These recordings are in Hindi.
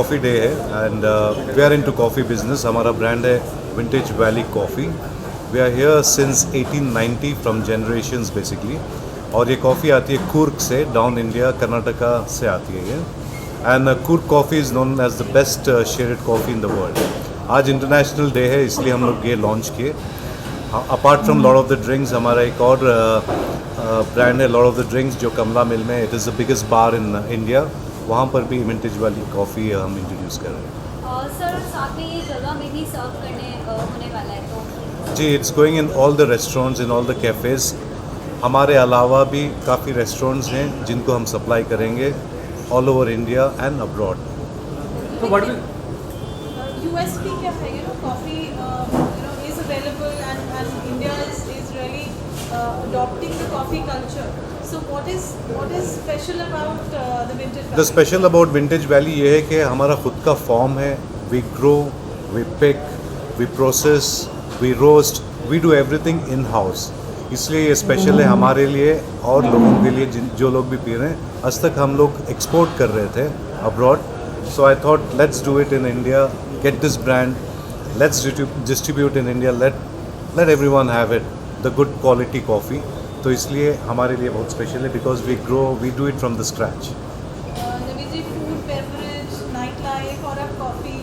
कॉफ़ी डे है and we are into coffee business. हमारा ब्रांड है vintage valley coffee. We are here since 1890 from generations basically. और ये कॉफ़ी आती है कूर्ग से, डाउन इंडिया कर्नाटका से आती है ये. And Coorg coffee is known as the best shaded coffee in the world. आज इंटरनेशनल डे है इसलिए हम लोग ये लॉन्च किए. Apart from lord of the drinks हमारा एक और ब्रांड है लॉर्ड ऑफ द ड्रिंक्स जो कमला मिल में. It is the biggest bar in India. वहाँ पर भी विंटेज वाली कॉफ़ी हम इंट्रोड्यूस कर रहे हैं. सर साथ में ये जगह में भी सर्व करने होने वाला है तो जी, it's going in all the restaurants, in all the cafes. हमारे अलावा भी काफ़ी रेस्टोरेंट्स हैं जिनको हम सप्लाई करेंगे all over India and abroad. So what will USP क्या है, coffee is available and India is really adopting the coffee culture. So what is special about the vintage the Valley? Special about vintage valley ये है कि हमारा खुद का फॉर्म है. We grow, we pick, we process, we roast, we do everything in house. इसलिए ये स्पेशल है हमारे लिए और लोगों के लिए जो लोग भी पी रहे हैं. आज तक हम लोग एक्सपोर्ट कर रहे थे abroad. So I thought let's do it in India, get this brand, let's distribute in India, let everyone have it the good quality coffee. तो इसलिए हमारे लिए बहुत स्पेशल है because we grow, we do it from the scratch. Naveen ji, food, beverage, nightlife और अब कॉफी,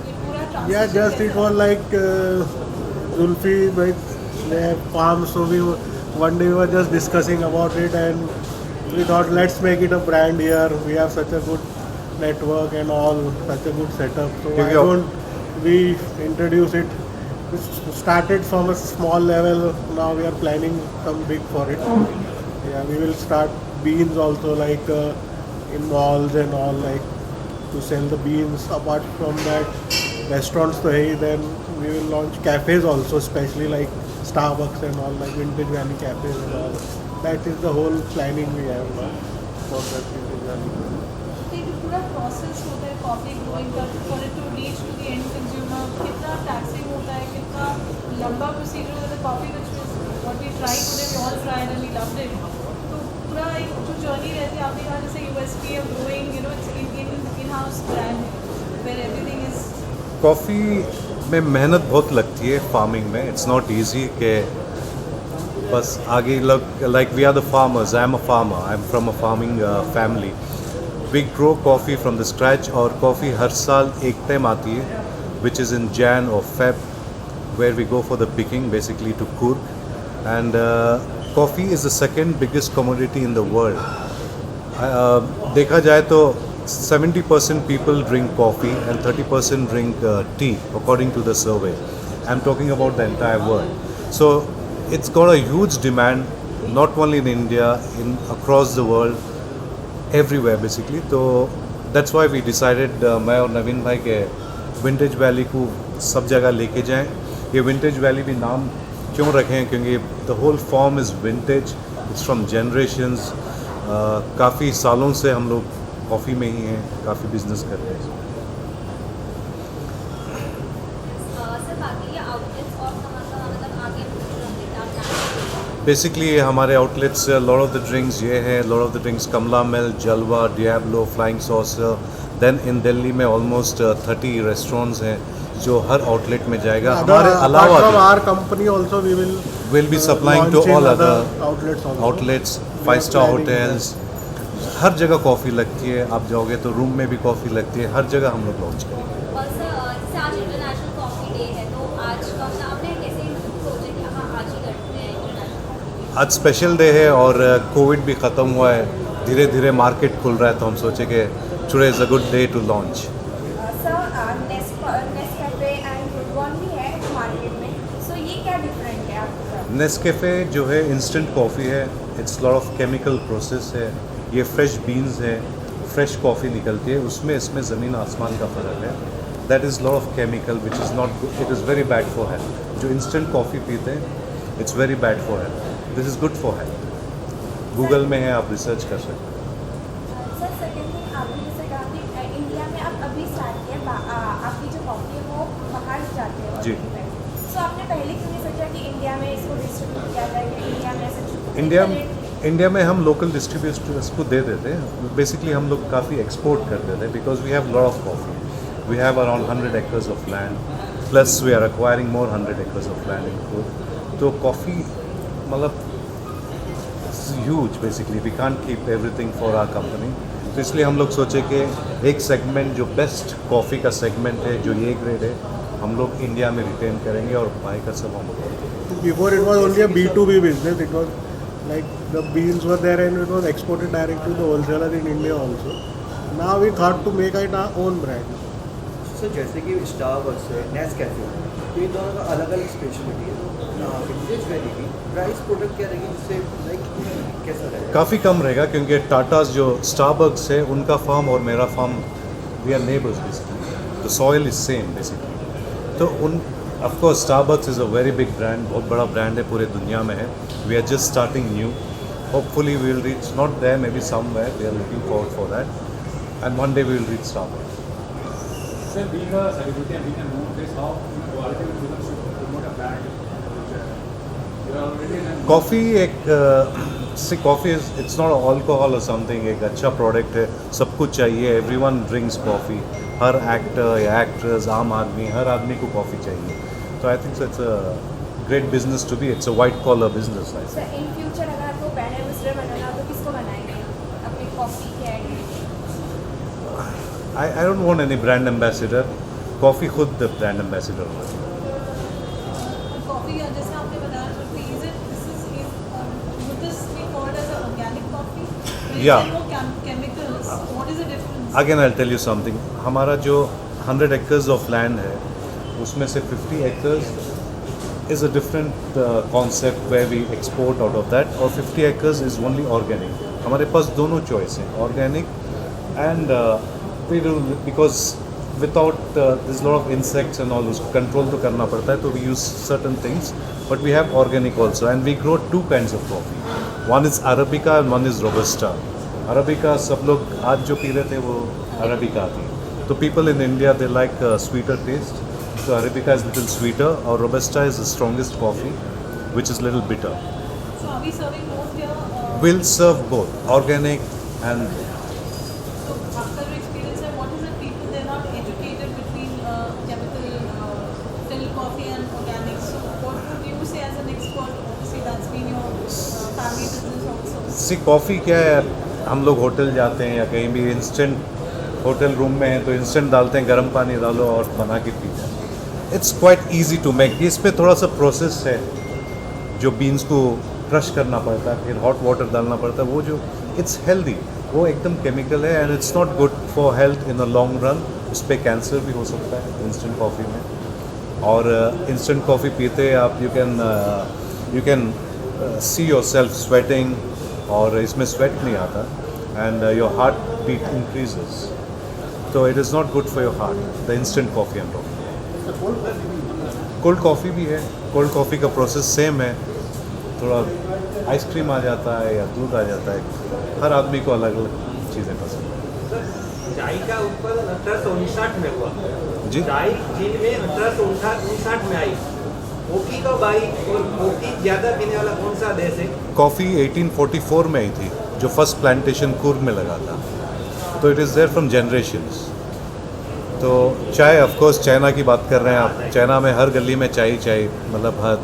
ये पूरा transition Yeah, just it कैसा was like Zulfi, like they have farm, so one day we were just discussing about it, and we thought let's make it a brand here. We have such a good network and all, such a good setup. So why Yeah. don't we introduce it? We started from a small level. Now we are planning some big for it. Yeah, we will start beans also, like in malls and all, like to sell the beans. Apart from that, restaurants to hai, then we will launch cafes also, especially like Starbucks and all, like Vintage Valley cafes and all. That is the whole planning we have now for that Vintage Valley. तो ये जो पूरा प्रोसेस होता है कॉफी ग्रोइंग का, for it to reach to the end consumer, कितना टैक्सिंग होता है, कितना लंबा प्रोसीजर होता है. Coffee which what we try today, we all tried and we loved it. तो पूरा एक जो जर्नी रहती है, आपने कहा जैसे USP of growing, it's in house brand where everything is. Coffee में मेहनत बहुत लगती है फार्मिंग में. इट्स नॉट ईजी कि बस आगे लोग like we are the farmers. I am a farmer, I am from a farming family. We grow coffee from the scratch. और कॉफ़ी हर साल एक टाइम आती है विच इज़ इन जैन और Feb, where we go for the picking basically to Coorg. And coffee is the second biggest commodity in the world. देखा जाए तो 70% people drink coffee and 30% drink tea according to the survey. I'm talking about the entire world. So it's got a huge demand not only in India, in across the world, everywhere basically. So that's why we decided मैं और नवीन भाई के विंटेज वैली को सब जगह लेके जाएं. ये विंटेज वैली भी नाम क्यों रखे हैं क्योंकि the whole farm is vintage. It's from generations. काफ़ी सालों से हम लोग कॉफ़ी में ही हैं, काफ़ी बिजनेस कर रहे हैं. सर बाकी ये आउटलेट्स और कहाँ मतलब आगे क्या बेसिकली हमारे outlets Lord of the drinks ये हैं. लॉर्ड ऑफ द ड्रिंक्स कमला मिल, जलवा, Diablo, flying saucer. Then in Delhi में ऑलमोस्ट 30 रेस्टोरेंट्स हैं जो हर आउटलेट में जाएगा. हमारे Apart अलावा from भी our company also, we will will be supplying to launch in all other other outlets also. Outlets, We are 5-star planning hotels. हर जगह कॉफ़ी लगती है. आप जाओगे तो रूम में भी कॉफ़ी लगती है. हर जगह हम लोग लॉन्च करेंगे. और सर जैसे आज इंटरनेशनल कॉफी डे है तो आज का मतलब आपने कैसे सोचा कि हाँ आज ही करते हैं इंटरनेशनल कॉफी डे. आज स्पेशल डे है और कोविड भी ख़त्म हुआ है. धीरे धीरे मार्केट खुल रहा है तो हम सोचे कि today is a good day to launch. Sir Nescafe and Bru bond भी है मार्केट में, सो ये क्या डिफरेंट है आपका? नेस्कैफे जो है इंस्टेंट कॉफ़ी है. It's lot of chemical process है. ये फ्रेश बीन्स है, फ्रेश कॉफ़ी निकलती है. उसमें इसमें ज़मीन आसमान का फ़र्क है. That is lot of chemical which is not good. It is very bad for health. जो इंस्टेंट कॉफ़ी पीते हैं it's very bad for health. This is good for health. Google में है, आप रिसर्च कर सकते हैं. सर सेकेंडली आपने जैसे कहा कि इंडिया में आप अभी स्टार्ट किया, आपकी जो कॉफ़ी है वो बाहर जाते हैं जी. सो आपने पहले क्यों नहीं सोचा कि इंडिया में इसको डिस्ट्रीब्यूट किया जाए, कि इंडिया में ऐसे इंडिया में हम लोकल डिस्ट्रीब्यूटर्स को दे देते हैं. बेसिकली हम लोग काफ़ी एक्सपोर्ट करते थे because we have lot of coffee. We have around 100 acres of land plus we are acquiring more 100 acres of land in food. तो कॉफ़ी मतलब huge basically we can't keep everything for our company. तो इसलिए हम लोग सोचे कि एक सेगमेंट जो बेस्ट कॉफ़ी का सेगमेंट है जो ये ग्रेड है हम लोग इंडिया में रिटेन करेंगे और बाई का सब हम लोग. Before it was only a B2B business. It was like the beans were there and it was exported direct to the wholesaler in India also. Now we thought to make it our own brand. Sir जैसे कि स्टारबक्स है, नेस्कैफे है, तो ये दोनों का अलग अलग स्पेशलिटी है. विंटेज वेराइटी प्राइस प्रोडक्ट क्या रहेगी जिससे लाइक कैसा रहेगा? काफ़ी कम रहेगा क्योंकि टाटास जो स्टारबक्स है उनका फार्म और मेरा farm we are neighbours basically. The soil is same basically. तो उन of course Starbucks is a very big brand. बहुत बड़ा ब्रांड है पूरे दुनिया में है. We are just starting new. Hopefully we will reach not there maybe somewhere. We are looking forward for that and one day we will reach Starbucks. Sir, being a celebrity and being a known face, how quality will become to promote a brand in future? You are already in a coffee एक से कॉफ़ी इट्स नॉट अल्कोहल और समथिंग. एक अच्छा प्रोडक्ट है. सब कुछ चाहिए. Everyone drinks coffee. हर एक्टर या एक्ट्रेस आम आदमी हर आदमी को कॉफ़ी चाहिए. तो I think it's a great business to be. It's a white collar business. I sir in future अगर आपको ब्रांड एम्बेसडर बनना हो तो किसको बनाएंगे अपनी कॉफ़ी के ad? Don't want any brand ambassador. Coffee खुद ब्रांड एम्बेसडर होना चाहिए. कॉफी जैसे आपने बताया जो is it this is would this be called as an organic coffee? Yeah. Chemicals. What is the difference? Again I tell you something. हमारा जो 100 acres ऑफ लैंड है उसमें से 50 acres is a different concept where we export out of that, और 50 acres is only organic. हमारे पास दोनों चॉइस हैं organic and we do because without there's a lot of insects and all, उसको कंट्रोल तो करना पड़ता है. तो we use certain things but we have organic also and we grow two kinds of coffee. One is Arabica and one is Robusta. Arabica सब लोग आज जो पी रहे थे वो Arabica थी. तो people in India they like sweeter taste. So Arabica is little sweeter or Robusta is the strongest coffee which is little bitter. So are we serving both here? We'll serve both organic and So after your experience, what is it people they're not educated between chemical filled coffee and organic? So what would you say as an expert? Obviously that's been your family business also. See coffee क्या है. हम लोग होटल जाते हैं या कहीं भी इंस्टेंट होटल रूम में हैं तो इंस्टेंट डालते हैं. गर्म पानी डालो और बना के पीते हैं. It's quite easy to make. इस पे थोड़ा सा प्रोसेस है जो बीन्स को क्रश करना पड़ता है फिर हॉट वाटर डालना पड़ता है. वो जो इट्स हेल्दी वो एकदम केमिकल है and it's not good for health in a long run. उस पर कैंसर भी हो सकता है इंस्टेंट कॉफ़ी में. और इंस्टेंट कॉफ़ी पीते आप you can see yourself sweating और इसमें स्वेट नहीं आता and your heart beat increases. तो it is not good for your heart the instant coffee and cold coffee भी है. कोल्ड कॉफ़ी का प्रोसेस सेम है. थोड़ा आइसक्रीम आ जाता है या दूध आ जाता है. हर आदमी को अलग अलग चीज़ें पसंद है. चाय का उत्पादन 1859 में हुआ. जी. चाय चीन में 1859 में आई. कॉफी कब आई और कॉफी ज़्यादा पीने वाला कौन सा देश है? कॉफ़ी 1844 में आई थी जो फर्स्ट प्लांटेशन कुर्ग में लगा था. तो it is there from generations. तो चाय ऑफ कोर्स चाइना की बात कर रहे हैं आप. चाइना में हर गली में चाय मतलब हर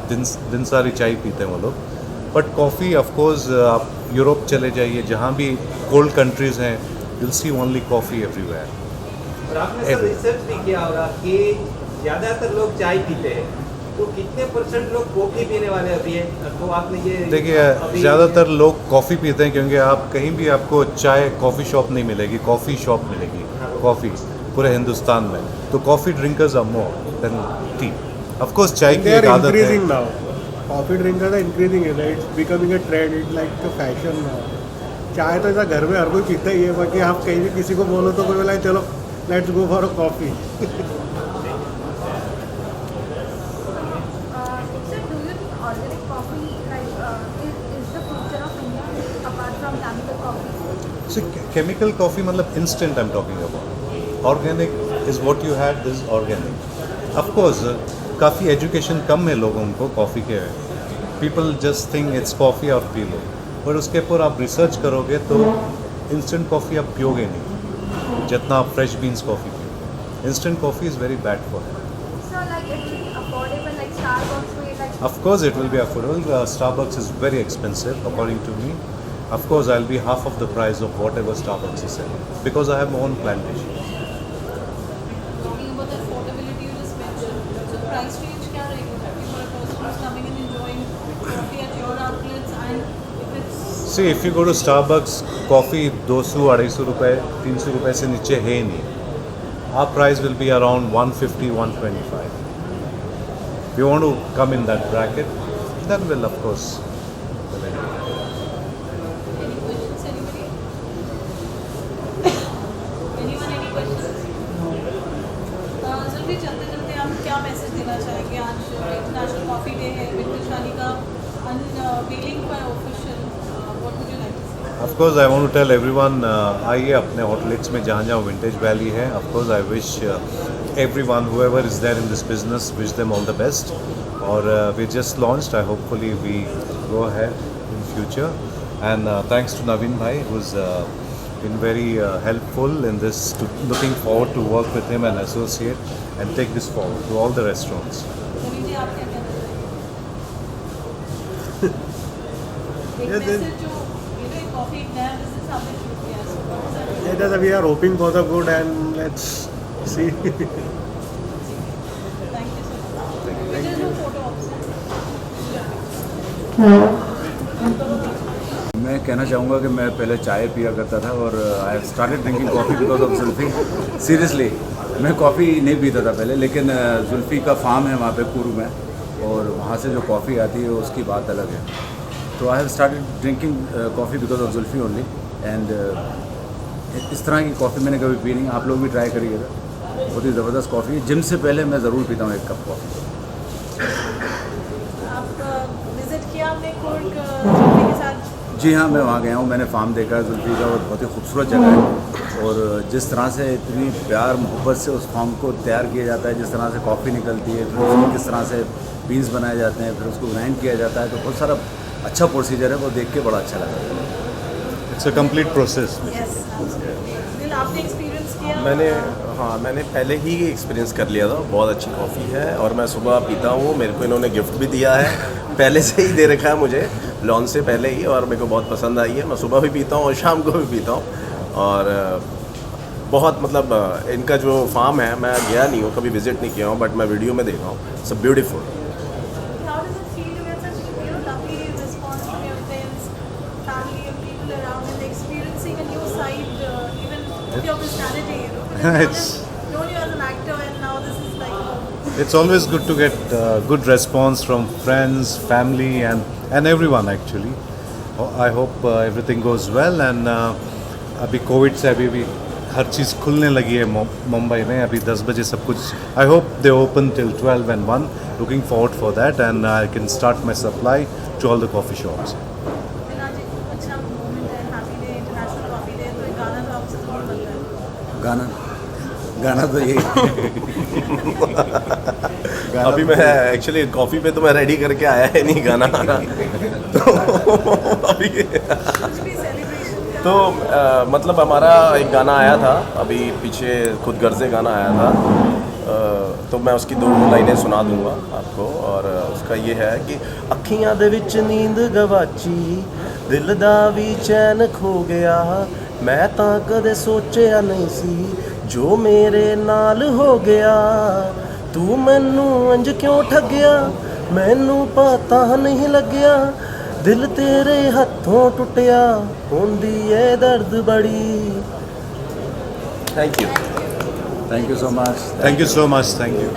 दिन सारी चाय पीते हैं वो लोग. बट कॉफ़ी ऑफ कोर्स आप यूरोप चले जाइए जहाँ भी कोल्ड कंट्रीज़ हैं you'll see only coffee everywhere. और आपने सब रिसर्च भी किया होगा कि ज़्यादातर लोग चाय पीते हैं तो कितने % लोग कॉफ़ी पीने वाले अभी हैं? तो आपने ये देखिए ज़्यादातर लोग कॉफ़ी पीते हैं क्योंकि आप कहीं भी आपको चाय कॉफ़ी शॉप नहीं मिलेगी. कॉफ़ी शॉप मिलेगी कॉफ़ी पूरे हिंदुस्तान में. तो coffee drinkers are more than tea. Of course चाय की They एक are आदत है. increasing now. Coffee drinkers are increasing. It's becoming a trend. It's like a fashion now. चाय तो ऐसा घर में हर कोई पीता ही है. बाकी आप कहीं भी किसी को बोलो तो कोई बोला चलो let's go for a coffee. Sir, do you think organic coffee is the future of India apart from chemical coffee? So chemical coffee मतलब instant I'm talking about. Organic is what you had. This is organic. Of course काफ़ी एजुकेशन कम है लोगों को कॉफ़ी के. People just think it's coffee और पी लो. पर उसके ऊपर आप रिसर्च करोगे तो इंस्टेंट कॉफ़ी आप पियोगे नहीं जितना आप फ्रेश बीन्स कॉफ़ी पियोगे. Instant coffee is very bad for health. So like it will be affordable like Starbucks way like. Of course, it will be affordable. Starbucks is very expensive, according to me. Of course, I'll be half of the price of whatever Starbucks is selling because I have my own plantation. Talking about the affordability you just mentioned, so price range क्या रहेगा taxi for a person who's coming and enjoying coffee at your outlets and if it's See, if you go to Starbucks, coffee 200-250 रुपए 300 रुपए से नीचे है ही नहीं. Our price will be around 150-125. If you want to come in that bracket, then we'll of course. any questions anybody? Anyone any questions? जल्दी चलते आप क्या मैसेज देना चाहेंगे? आज इंटरनेशनल कॉफ़ी डे है, विंटेज शादी का अनवीलिंग हुआ है official. What would you like to say? Of course, I want to tell everyone, आइए अपने outlets में जहाँ जहाँ विंटेज वैली है. Of course, I wish everyone, whoever is there in this business, wish them all the best. Or we just launched. Hopefully we go ahead in future. And thanks to Naveen Bhai, who's been very helpful in this. Looking forward to work with him and associate and take this forward to all the restaurants. नवीन जी आप क्या कहना चाहेंगे? एक Yeah, then- मैसेज जो कॉफ़ी एक नया बिजनेस आपने शुरू किया है, so what is that? Yeah, that we are hoping for the good and let's see. Thank you so much. Just do photo option. मैं कहना चाहूँगा कि मैं पहले चाय पिया करता था और I started drinking coffee because of Zulfi. Seriously मैं कॉफ़ी नहीं पीता था पहले, लेकिन जुल्फ़ी का फार्म है वहाँ पे कुरू में और वहाँ से जो कॉफ़ी आती है उसकी बात अलग है. तो I have started drinking coffee because of Zulfi only. And इस तरह की कॉफ़ी मैंने कभी पी नहीं. आप लोग भी ट्राई करिएगा, बहुत ही ज़बरदस्त कॉफ़ी है. जिम से पहले मैं ज़रूर पीता हूँ एक कप कॉफ़ी. आप विजिट किया आपने कोर्ट जुल्फी के साथ? जी हाँ, मैं वहाँ गया हूँ. मैंने फार्म देखा है जुल्फ़ी का और बहुत ही खूबसूरत जगह है. और जिस तरह से इतनी प्यार मोहब्बत से उस फार्म को तैयार किया जाता है, जिस तरह से कॉफ़ी निकलती है, फिर उसमें किस तरह से बीन्स बनाए जाते हैं, फिर उसको ग्राइंड किया जाता है, तो बहुत सारा अच्छा प्रोसीजर है. वो देख के बड़ा अच्छा लगा. It's a complete process. Yes दिल आपने एक्सपीरियंस किया? मैंने पहले ही एक्सपीरियंस कर लिया था. बहुत अच्छी कॉफ़ी है और मैं सुबह पीता हूँ. मेरे को इन्होंने गिफ्ट भी दिया है, पहले से ही दे रखा है मुझे लॉन्च से पहले ही, और मेरे को बहुत पसंद आई है. मैं सुबह भी पीता हूँ और शाम को भी पीता हूँ. और बहुत मतलब इनका जो फार्म है, मैं गया नहीं हूँ, कभी विजिट नहीं किया हूँ, बट मैं वीडियो में देखा हूँ. It's beautiful. How does it feel to get such lovely response from your friends, family and people around and experiencing a new side even of your personality, because It's- I've known you as an actor and now this is like It's always good to get good response from friends, family, and everyone actually. I hope everything goes well. And अभी कोविड से अभी भी हर चीज़ खुलने लगी है मुंबई में. अभी 10 बजे सब कुछ. I hope they open till 12 and 1. Looking forward for that, and I can start my supply to all the coffee shops. दिन आज एक अच्छा मोमेंट है, happy day, international coffee day, तो एक गाना तो आपसे ज़रूर बनता है. गाना तो यही अभी मैं एक्चुअली कॉफ़ी पे तो मैं रेडी करके आया है नहीं गाना. तो अभी कुछ भी सेलिब्रेशन तो मतलब हमारा एक गाना आया था अभी पीछे, खुद गर्जे गाना आया था. तो मैं उसकी 2 लाइनें सुना दूंगा आपको. और उसका ये है कि अखियां दे विच नींद गवाची, दिल दा भी चैन खो गया, मैं तां कदे सोचिया नहीं सी जो मेरे नाल हो गया. तू मैनू अंज क्यों ठगिया, मैनू पता नहीं लग्या, दिल तेरे हथों टुटिया, होंदी है दर्द बड़ी. Thank you. Thank you so much. Thank you so much. Thank you.